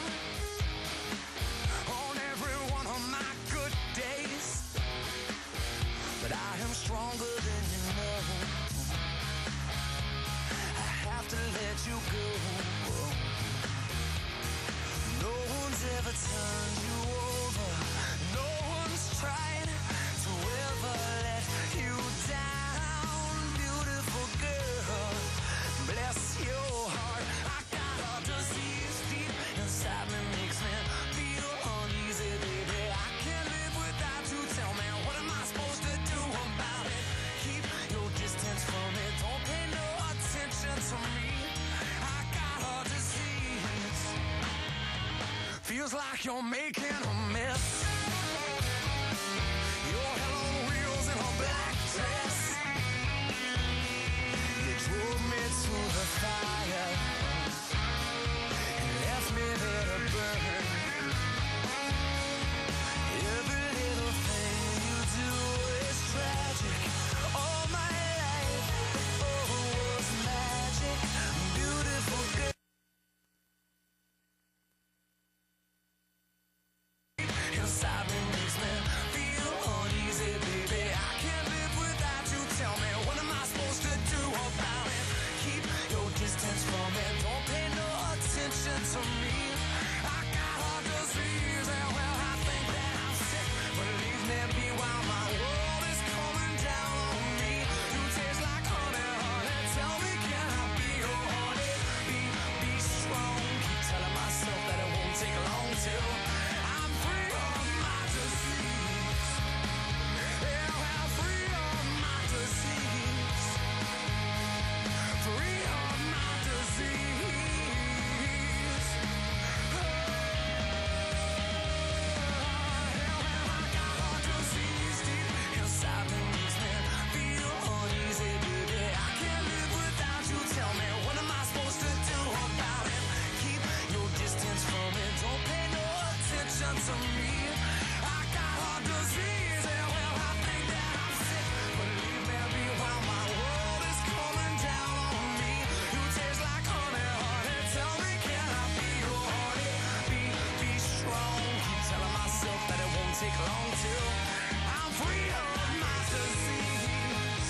on every one of my good days, but I am stronger than you know. I have to let you go. No one's ever turned you over. No one's tried to ever let you down. Beautiful girl, bless your heart. I got a disease deep inside me, makes me feel uneasy, baby. I can't live without you. Tell me, what am I supposed to do about it? Keep your distance from me. Don't pay no attention to me. I got a disease. Feels like you're making a mess. Your hell on wheels in her black dress. You drove me to the fire and left me there to burn. Every little thing you do is tragic. All my life, oh, was magic. Beautiful girl. Inside me makes me feel uneasy, baby. I can't live without you. Tell me, what am I supposed to do about it? Keep your distance from me. Don't pay no attention to me. I got a disease, and well, I think that I'm sick. But leave me be while my world is coming down on me. You taste like honey, honey. Tell me, can I be your honey? Be strong. Keep telling myself that it won't take long till I'm free of my disease. Yeah, well, free of my disease. Free of my disease. Yeah, well, I got a disease deep inside me, makes me feel uneasy, baby. I can't live without you. Tell me, what am I supposed to do about it? Keep your distance from me. Don't pay no attention to me. I got a disease, and well, I think that I'm sick. But leave me be while my world is coming down on me. You taste like honey, honey. Tell me, can I be your honey? Be strong. Keep telling myself that it won't take long till I'm free of my disease.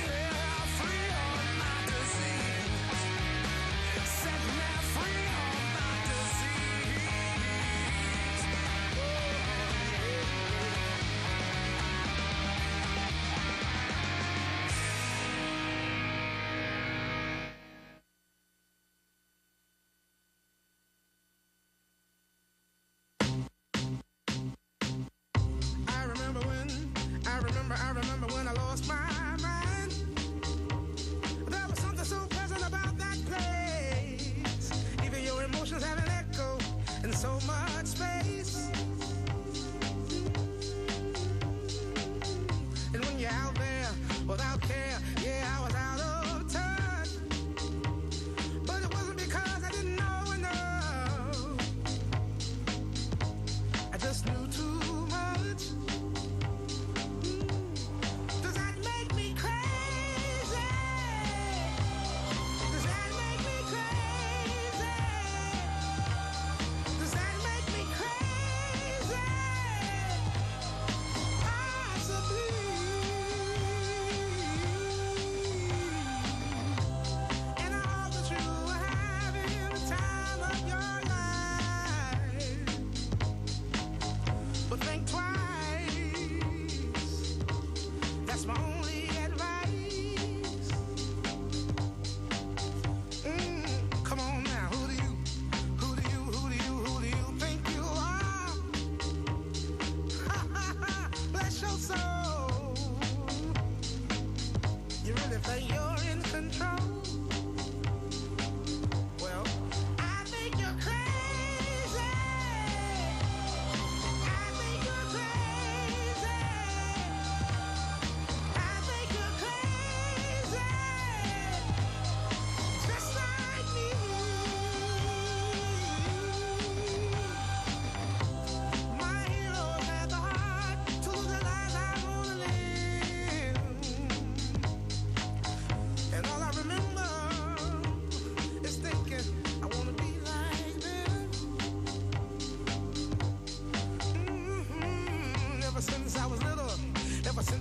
Yeah, free of my disease. Set me free of my disease. I remember when I lost my mind. There was something so pleasant about that place. Even your emotions have an echo in so much space. And when you're out there without care, yeah, I was out of touch. But it wasn't because I didn't know enough. I just knew too much. Does that make me crazy? Does that make me crazy? Does that make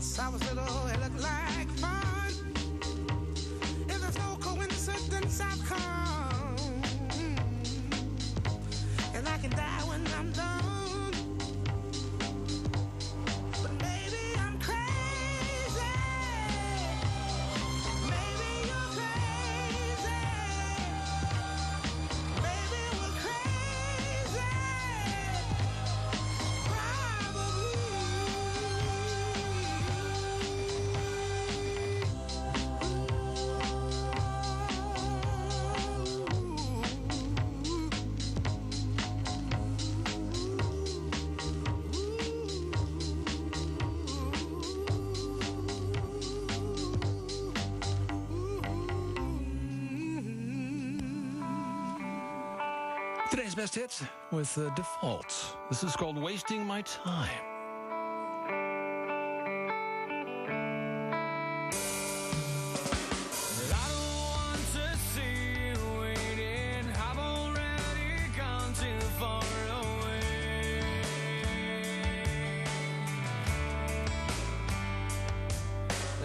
Since I was little, it looked like fun. If there's no coincidence, I've come. And I can die when I'm done. But maybe I'm crazy. Maybe you're crazy. Maybe we're crazy. Today's best hits with Default. This is called Wasting My Time. I don't want to see you waiting. I've already gone too far away.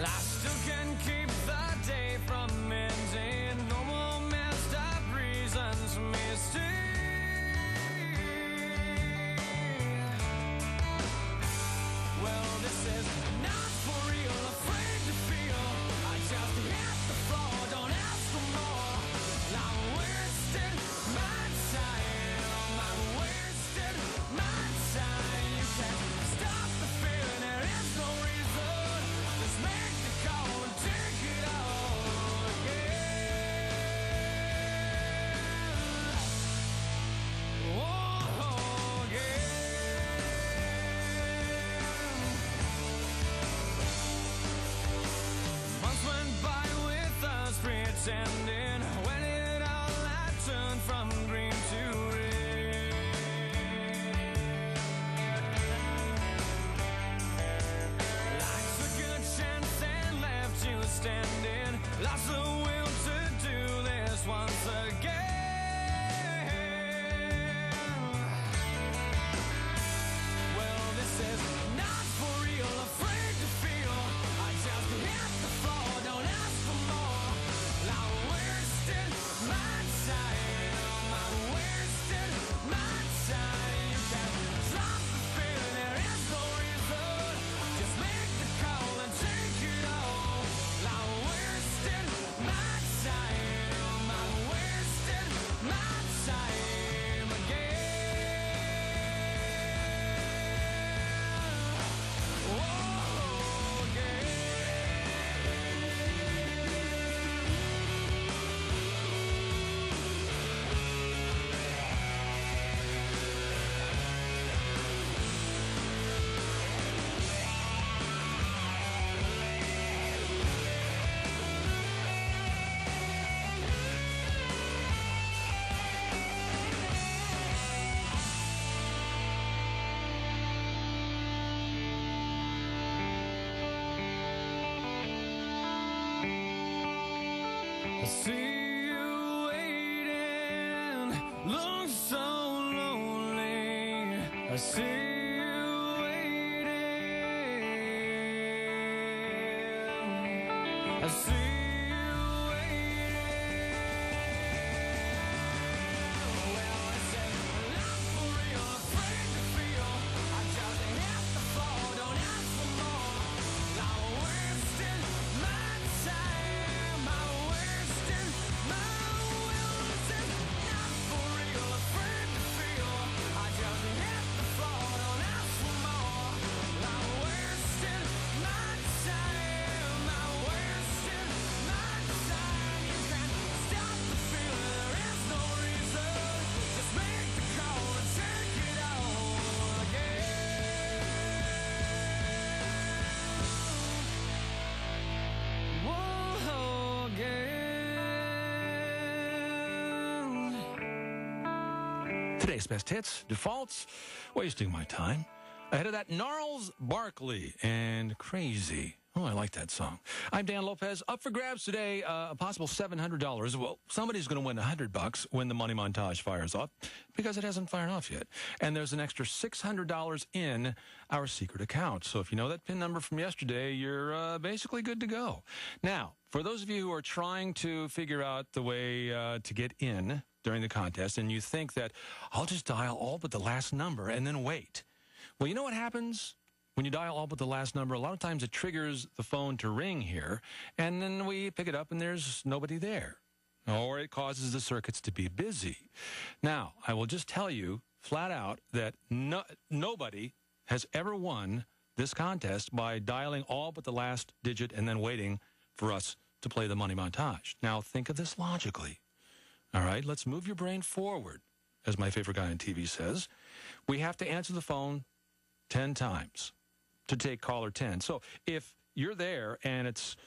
I still can keep the day from ending. No more messed up reasons for me to stay. Well, this is not for real, afraid to feel. I just hit the floor, don't ask for more. I wasted my time, I wasted my time. You can't stop the feeling, there is no reason. Just make the call and take it all again. Oh, again. Months went by with us pretending. When it all had turned from green to red. I took a chance and left you standing. Lost the will to do this once again. Well, this is not for real, afraid to feel. I just hit the floor, don't ask for more. I wasted my time, I wasted my time. You can't stop the feeling, there is no reason. Just make the call and take it all. I wasted my time, I wasted my time again. Oh, again. I see you waiting, look so lonely. I see you waiting. I see you waiting. Well, I said, not for real, afraid to feel. I just hit the floor, don't ask for more. I wasted my time, I wasted my will. This is not for real, afraid to feel. I just hit the floor, don't ask for more. I wasted my time, I wasted my time. You can't stop the feeling, there is no reason. Just make the call and take it all again. Whoa, again. Today's best hits, Defaults, Wasting My Time. Ahead of that, Gnarls Barkley and Crazy Oh, I like that song. I'm Dan Lopez. Up for grabs today, a possible $700. Well, somebody's going to win $100 when the money montage fires off, because it hasn't fired off yet. And there's an extra $600 in our secret account. So if you know that PIN number from yesterday, you're basically good to go. Now, for those of you who are trying to figure out the way to get in during the contest, and you think that I'll just dial all but the last number and then wait. Well, you know what happens? When you dial all but the last number, a lot of times it triggers the phone to ring here, and then we pick it up and there's nobody there. Or it causes the circuits to be busy. Now, I will just tell you flat out that nobody has ever won this contest by dialing all but the last digit and then waiting for us to play the money montage. Now, think of this logically. All right, let's move your brain forward, as my favorite guy on TV says. We have to answer the phone 10 times to take caller 10. So if you're there and it's,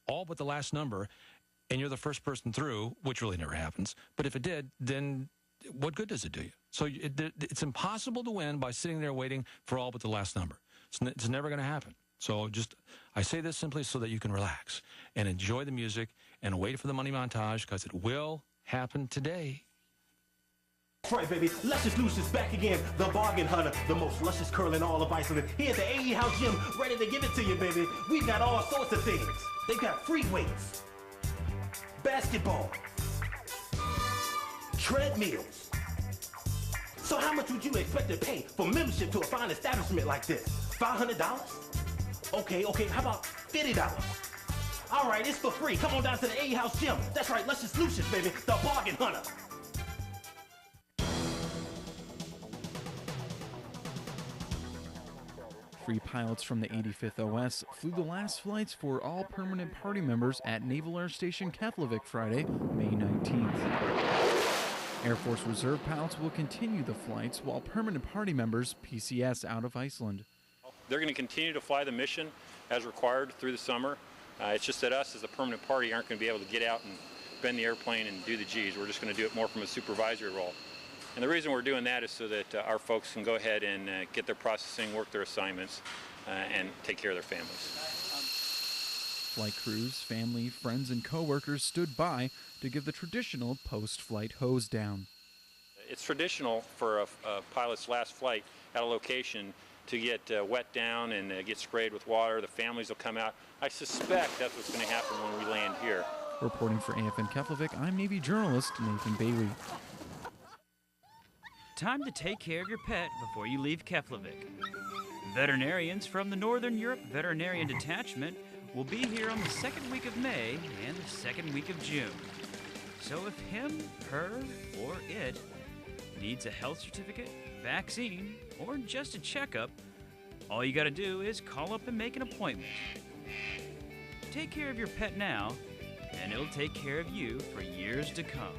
all but the last number and you're the first person through, which really never happens, but if it did, then what good does it do you? So it's impossible to win by sitting there waiting for all but the last number. It's never going to happen. So I say this simply so that you can relax and enjoy the music and wait for the money montage, because it will happen today. That's right, baby. Luscious Lucius back again. The bargain hunter. The most luscious curl in all of Iceland. Here at the AE House Gym, ready to give it to you, baby. We've got all sorts of things. They've got free weights, basketball, treadmills. So how much would you expect to pay for membership to a fine establishment like this? $500? Okay, how about $50? All right, it's for free. Come on down to the AE House Gym. That's right, Luscious Lucius, baby. The bargain hunter. Free pilots from the 85th OS flew the last flights for all permanent party members at Naval Air Station Keflavik Friday, May 19th. Air Force Reserve pilots will continue the flights while permanent party members PCS out of Iceland. They're going to continue to fly the mission as required through the summer. It's just that us as a permanent party aren't going to be able to get out and bend the airplane and do the G's. We're just going to do it more from a supervisory role. And the reason we're doing that is so that our folks can go ahead and get their processing, work their assignments, and take care of their families. Flight crews, family, friends, and coworkers stood by to give the traditional post-flight hose down. It's traditional for a pilot's last flight at a location to get wet down and get sprayed with water. The families will come out. I suspect that's what's going to happen when we land here. Reporting for AFN Keflavik, I'm Navy journalist Nathan Bailey. Time to take care of your pet before you leave Keflavik. Veterinarians from the Northern Europe Veterinarian Detachment will be here on the second week of May and the second week of June. So if him, her, or it needs a health certificate, vaccine, or just a checkup, all you gotta do is call up and make an appointment. Take care of your pet now, and it'll take care of you for years to come.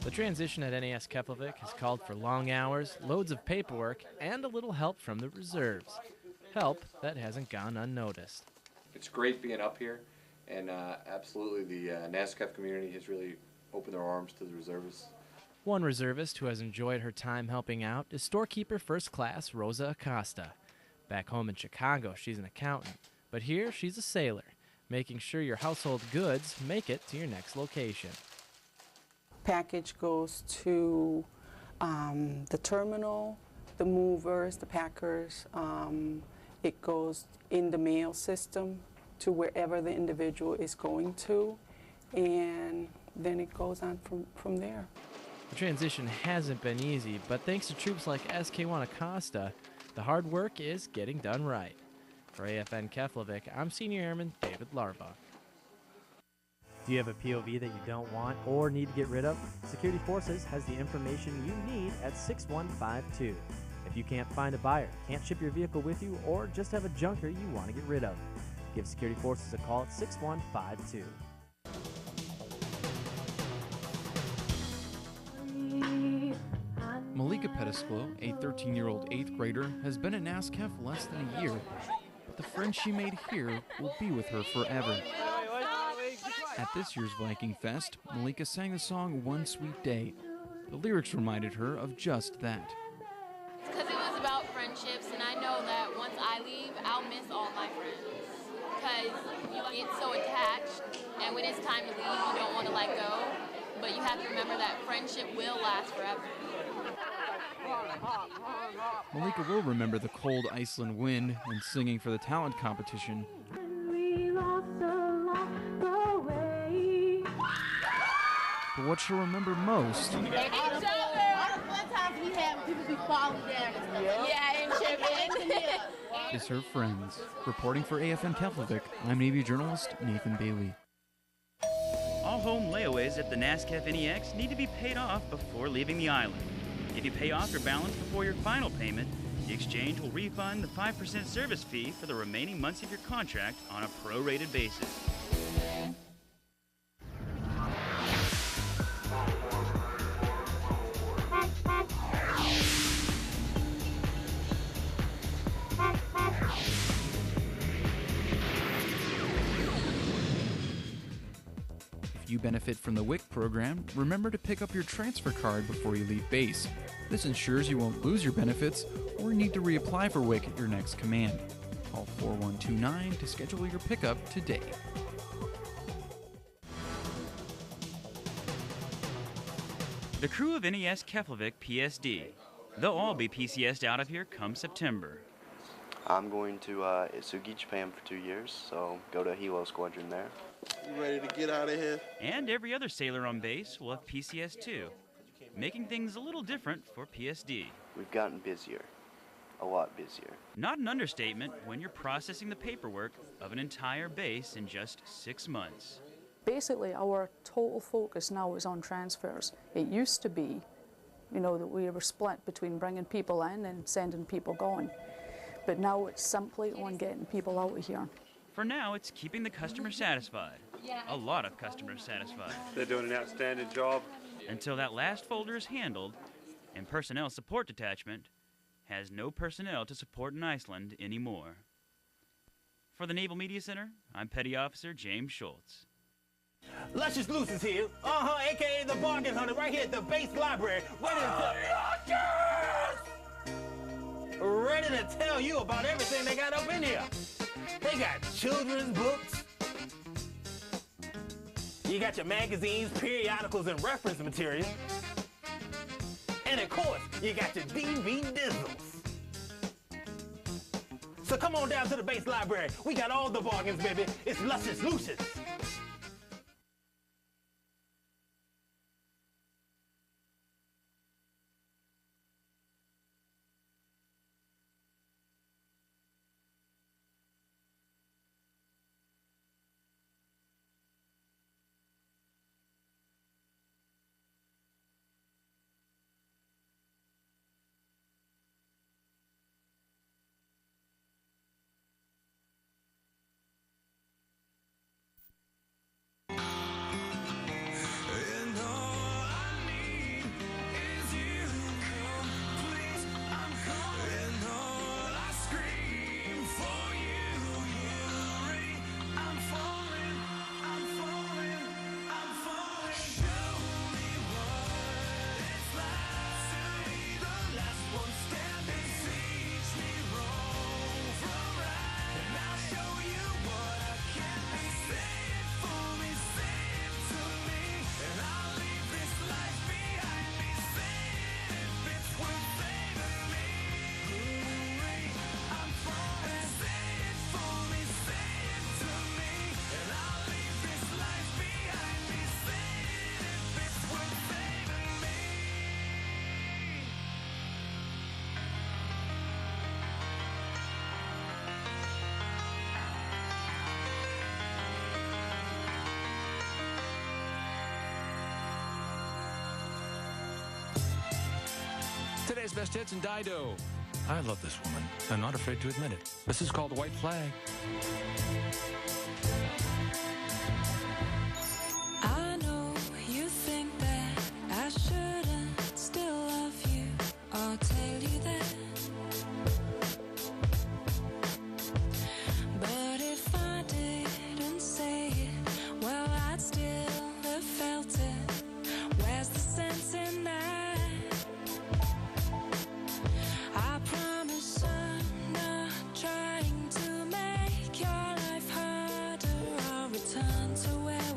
The transition at NAS Keflavik has called for long hours, loads of paperwork, and a little help from the reserves. Help that hasn't gone unnoticed. It's great being up here, and absolutely the NASKEF community has really opened their arms to the reservists. One reservist who has enjoyed her time helping out is storekeeper first class Rosa Acosta. Back home in Chicago, she's an accountant, but here she's a sailor, making sure your household goods make it to your next location. Package goes to the terminal, the movers, the packers. It goes in the mail system to wherever the individual is going to, and then it goes on from there. The transition hasn't been easy, but thanks to troops like SK1 Acosta, the hard work is getting done right. For AFN Keflavik, I'm Senior Airman David Larba. Do you have a POV that you don't want or need to get rid of? Security Forces has the information you need at 6152. If you can't find a buyer, can't ship your vehicle with you, or just have a junker you want to get rid of, give Security Forces a call at 6152. Malika Pettisclo, a 13-year-old 8th grader, has been at NASKEF less than a year, but the friends she made here will be with her forever. At this year's Viking Fest, Malika sang the song One Sweet Day. The lyrics reminded her of just that. Because it time to leave, you don't want to let go, but you have to remember that friendship will last forever. Malika will remember the cold Iceland wind and singing for the talent competition. But what she'll remember most All the fun times we had when people be falling down and stuff. Yeah, and tripping. is her friends. Reporting for AFN Keflavik, I'm Navy journalist Nathan Bailey. All home layaways at the NASKEF NEX need to be paid off before leaving the island. If you pay off your balance before your final payment, the exchange will refund the 5% service fee for the remaining months of your contract on a prorated basis. If you benefit from the WIC program, remember to pick up your transfer card before you leave base. This ensures you won't lose your benefits or need to reapply for WIC at your next command. Call 4129 to schedule your pickup today. The crew of NAS Keflavik PSD. They'll all be PCS'd out of here come September. I'm going to Isugi, Japan for 2 years, so go to Hilo Squadron there. You ready to get out of here? And every other sailor on base will have PCS too, making things a little different for PSD. We've gotten busier. A lot busier. Not an understatement when you're processing the paperwork of an entire base in just 6 months. Basically, our total focus now is on transfers. It used to be, that we were split between bringing people in and sending people going. But now it's simply on getting people out of here. For now, it's keeping the customer satisfied. A lot of customers satisfied. They're doing an outstanding job. Until that last folder is handled, and Personnel Support Detachment has no personnel to support in Iceland anymore. For the Naval Media Center, I'm Petty Officer James Schultz. Luscious Loose is here, a.k.a. the Bargain Hunter, right here at the base library, ready to tell you about everything they got up in here. They got children's books. You got your magazines, periodicals, and reference material. And of course, you got your DV Dizzles. So come on down to the base library. We got all the bargains, baby. It's Luscious Lucious. Today's best hits in Dido. I love this woman. I'm not afraid to admit it. This is called White Flag. I know you think that I shouldn't still love you or tell you that. But if I didn't say it, well, I'd still have felt it. Where's the sense in that? I promise I'm not trying to make your life harder. I'll return to where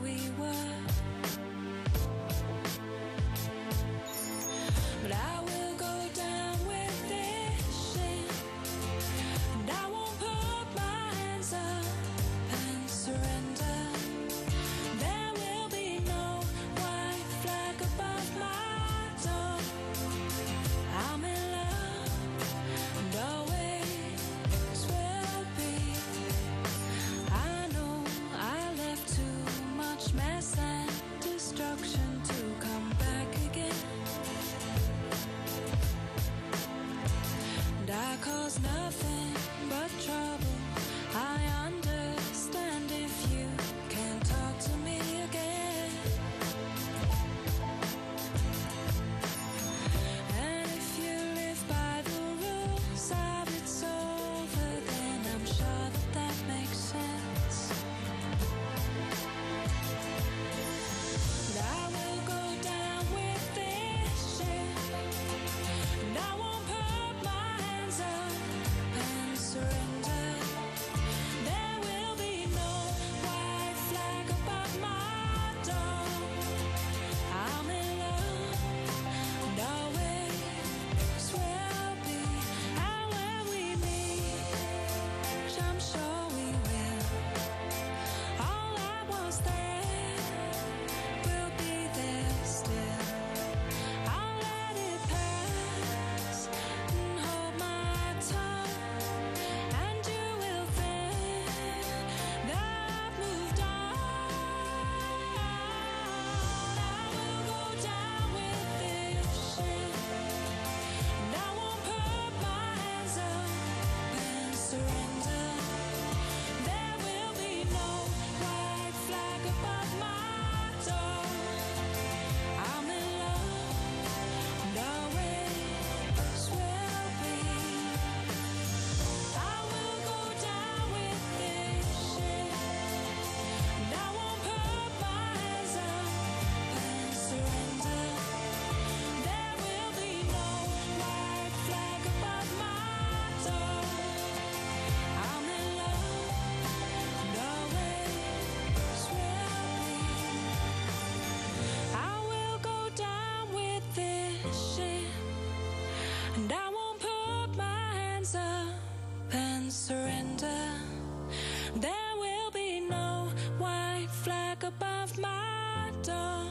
moved on.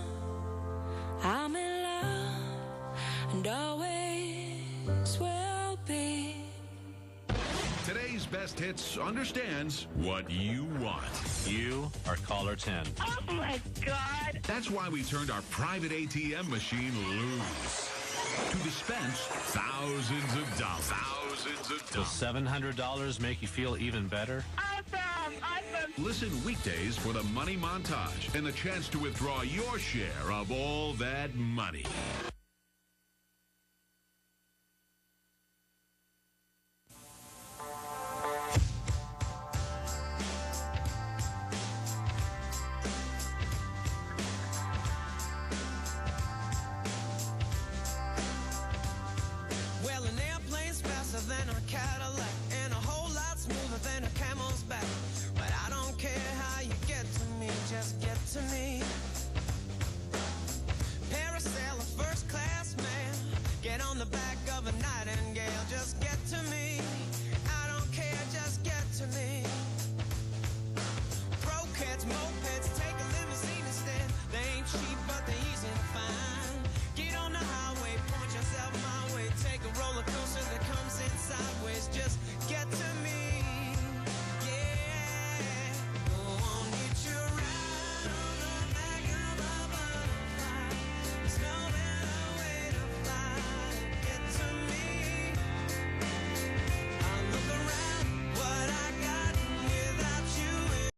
I'm in love and always will be. Today's best hits understands what you want. You are caller 10. Oh my God! That's why we turned our private ATM machine loose to dispense thousands of dollars. Thousands of Does $700 make you feel even better? Awesome! Awesome! Listen weekdays for the Money Montage and the chance to withdraw your share of all that money.